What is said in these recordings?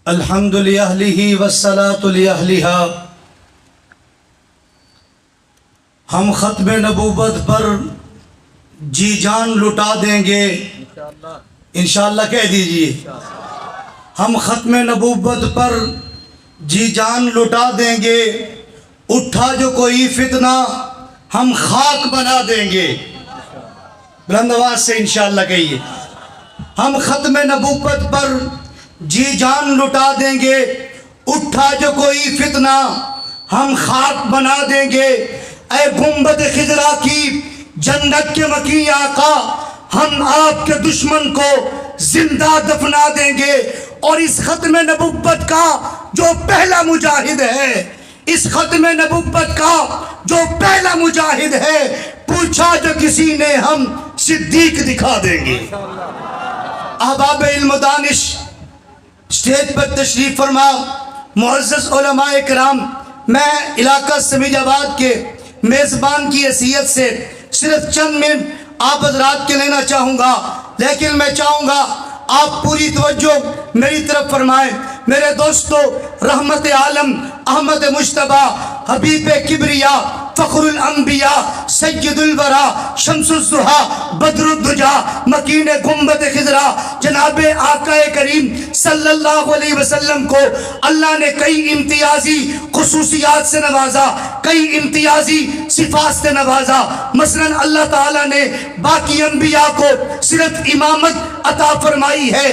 الحمد للہ والصلاة لأہلہا۔ ہم ختم نبوت پر جی جان لٹا دیں گے، انشاءاللہ کہہ دیجئے۔ ہم ختم نبوت پر جی جان لٹا دیں گے، اٹھا جو کوئی فتنہ ہم خاک بنا دیں گے۔ بلند آواز سے انشاءاللہ کہیے۔ ہم ختم نبوت پر جی جان لٹا دیں گے، اٹھا جو کوئی فتنہ ہم خاک بنا دیں گے۔ اے گنبد خضرا کی جنت کے مکیں آقا، ہم آپ کے دشمن کو زندہ دفنا دیں گے۔ اور اس ختم نبوت کا جو پہلا مجاہد ہے، اس ختم نبوت کا جو پہلا مجاہد ہے، پوچھا جو کسی نے ہم صدیق دکھا دیں گے۔ احباب علم و دانش، اسٹیج پر تشریف فرما معزز علماء کرام، میں علاقہ سمیج آباد کے میزبان کی حیثیت سے صرف چند منٹ آپ حضرات کے لینا چاہوں گا، لیکن میں چاہوں گا آپ پوری توجہ میری طرف فرمائیں۔ میرے دوستو، رحمت عالم احمد مجتبیٰ، حبیب کبریا، فخر الانبیاء، سید الورا، شمس الضحیٰ، بدر الدجا، مکین گنبد خضرا، جناب آقا کریم صلی اللہ علیہ وسلم کو اللہ نے کئی امتیازی خصوصیات سے نوازا، کئی امتیازی صفات سے نوازا۔ مثلا اللہ تعالیٰ نے باقی انبیاء کو صرف امامت عطا فرمائی ہے،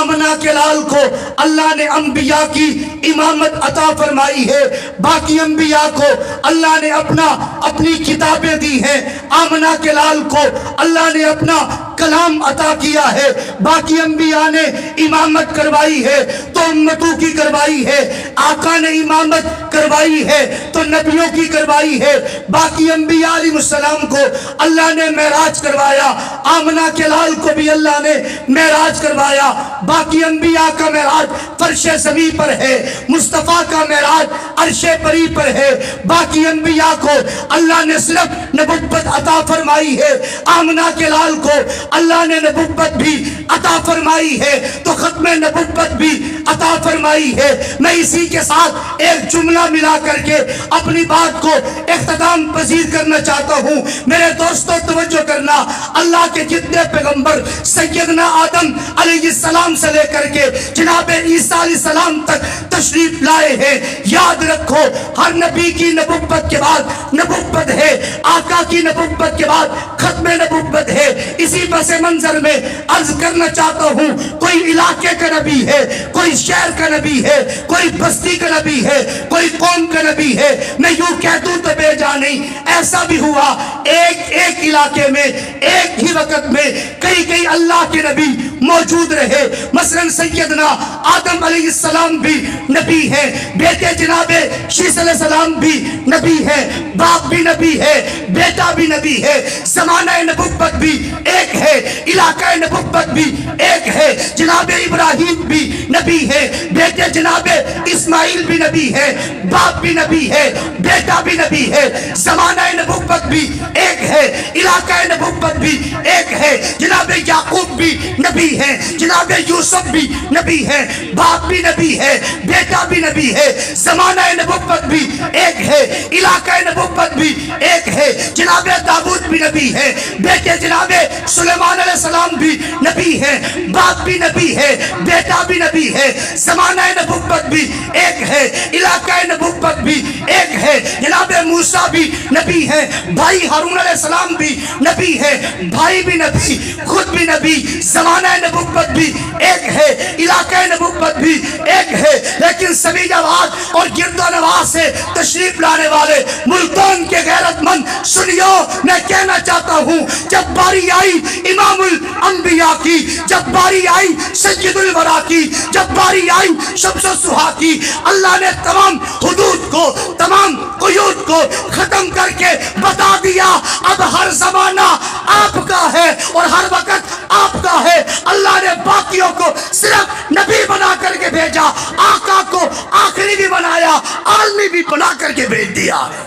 آمنہ کے لال کو اللہ نے انبیاء کی امامت عطا فرمائی ہے، باقی انبیاء کو اللہ نے اپنی کتابیں دی ہیں، آمنہ کے لال کو اللہ نے اپنا کلام عطا کیا ہے، باقی انبیاء نے امامت کروائی ہے تو امتوں کی کروائی ہے، آقا نے امامت کروائی ہے تو نبیوں کی کروائی ہے، باقی انبیاء علیہ السلام کو اللہ نے معراج کروایا، آمنہ کے لال کو بھی اللہ نے معراج کروایا، باقی انبیاء کا معراج فرش زمین پر ہے، مصطفیٰ کا معراج عرش پری پر ہے، باقی انبیاء کو اللہ نے صرف نبوت عطا فرمائی ہے، آمنہ کے لال کو اللہ نے نبوت بھی عطا فرمائی ہے تو ختم نبوت بھی عطا فرمائی ہے۔ میں اسی کے ساتھ ایک جملہ ملا کر کے اپنی بات کو اختتام پذیر کرنا چاہتا ہوں۔ میرے دوستو توجہ کرنا، اللہ کے جتنے پیغمبر سیدنا آدم علیہ السلام سے لے کر کے جناب عیسیٰ علیہ السلام تک تشریف لائے ہیں، یاد رکھو ہر نبی کی نبوت کے بعد نبوت ہے، آقا کی نبوت کے بعد ختم نبوت ہے۔ اسی پس منظر میں عرض کرنا چاہتا ہوں، کوئی علاقے کا نبی ہے، کوئی شہر کا نبی ہے، کوئی بستی کا نبی ہے، کوئی قوم کا نبی ہے، میں یوں کہہ دوں تو بے جا نہیں، ایسا بھی ہوا ایک علاقے میں ایک ہی وقت میں کئی اللہ کے نبی موجود رہے۔ مثلا سیدنا آدم علیہ السلام بھی نبی ہے، بیٹے جناب شیس علیہ السلام بھی نبی ہے، باپ بھی نبی ہے، بیٹا بھی نبی ہے، زمانہ نبوت بھی ایک ہے، علاقہ نبوت بھی ایک ہے، جناب ابراہیم بھی نبی ہے، بیٹے جناب اسماعیل بھی نبی ہے، باپ بھی نبی ہے، بیٹا بھی نبی ہے، زمانہ نبوت بھی ایک ہے، علاقہ نبوت بھی ایک ہے، جناب یعقوب بھی نبی ہے، جناب یوسف بھی نبی ہے، باپ بھی نبی ہے، بیٹا بھی نبی ہے، زمانہ نبوت بھی ایک ہے، علاقہ نبوت بھی ایک ہے، جناب داؤد بھی نبی ہے، بیٹے جناب سلیمان علیہ السلام بھی نبی ہے، باپ بھی نبی ہے، بیٹا بھی نبی ہے، زمانہ نبوت بھی ایک ہے، علاقہ نبوت بھی ایک ہے، جناب موسیٰ بھی نبی ہے، بھائی ہارون علیہ السلام بھی نبی ہے، بھائی بھی نبی، خود بھی نبی، زمانہ نبوت بھی ایک ہے، علاقہ نبوت بھی ایک ہے۔ لیکن سمیج آباد اور گرد و نواح سے تشریف لانے والے ملتان کے غیرت مند سنیو، میں کہنا چاہتا ہوں، جب باری آئی امام الانبیاء کی، جب باری آئی سید الورا کی، جب باری آئی شمس الضحیٰ کی، اللہ نے تمام حدود کو، تمام قیود کو ختم کر کے بتا دیا اب ہر زمانہ آپ کا ہے اور ہر وقت آپ کا ہے۔ اللہ نے باقیوں کو صرف نبی بنا کر کے بھیجا، آقا کو آخری بھی بنایا، عالمی بھی بنا کر کے بھیج دیا ہے۔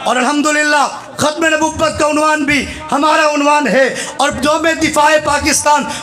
اور الحمدللہ ختم نبوت کا عنوان بھی ہمارا عنوان ہے، اور یوم دفاع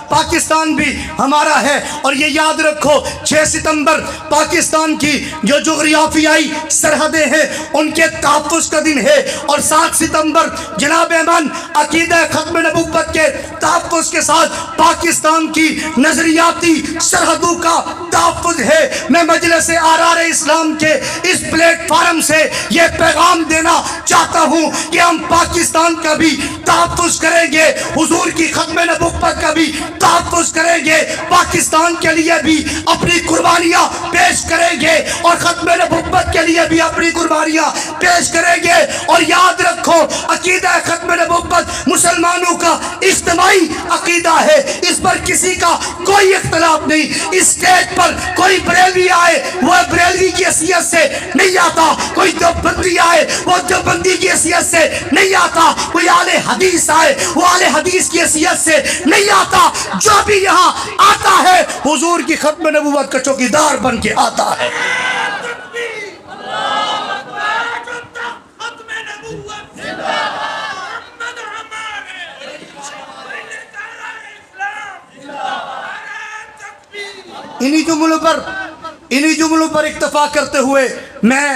پاکستان بھی ہمارا ہے۔ اور یہ یاد رکھو 6 ستمبر پاکستان کی جو جغرافیائی سرحدیں ہیں ان کے تحفظ کا دن ہے، اور 7 ستمبر جناب امان عقیدہ ختم نبوت کے تحفظ کے ساتھ پاکستان کی نظریاتی سرحدوں کا تحفظ ہے۔ میں مجلس آرار اسلام کے اس پلیٹ فارم سے یہ پیغام دینا چاہتا ہوں کہ ہم پاکستان کا بھی تحفظ کریں گے، حضور کی ختم نبوت کا بھی تحفظ کریں گے، پاکستان کے لیے بھی اپنی قربانیاں پیش کریں گے، اور ختم نبوت کے لیے بھی اپنی قربانیاں پیش کریں گے۔ اور یاد رکھو عقیدہ ختم نبوت مسلمانوں کا اجتماعی عقیدہ ہے، اس پر کسی کا کوئی اختلاف نہیں۔ اس اسٹیج پر کوئی بریلوی آئے وہ بریلوی کی حیثیت سے نہیں آتا، کوئی دیوبندی آئے وہ دیوبندی کی حیثیت سے نہیں آتا، کوئی اہل حدیث آئے وہ اہل حدیث کی حیثیت سے نہیں آتا۔ جو بھی یہاں آتا ہے حضور کی ختم نبوت کا چوکیدار بن کے آتا ہے۔ انہی جملوں پر اکتفا کرتے ہوئے میں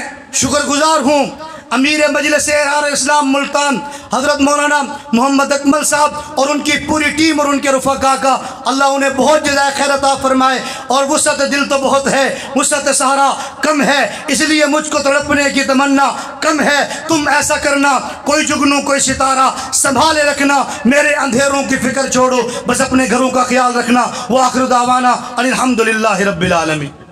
شکر گزار ہوں امیر مجلس آرار اسلام ملتان حضرت مولانا محمد اکمل صاحب اور ان کی پوری ٹیم اور ان کے رفقا کا، اللہ انہیں بہت جزائے خیر عطا فرمائے۔ اور وسعت دل تو بہت ہے، وسعت سہارا کم ہے، اس لیے مجھ کو تڑپنے کی تمنا کم ہے۔ تم ایسا کرنا، کوئی جگنو کوئی ستارہ سنبھالے رکھنا، میرے اندھیروں کی فکر چھوڑو، بس اپنے گھروں کا خیال رکھنا۔ وآخر دعوانا ان الحمدللہ رب العالمین۔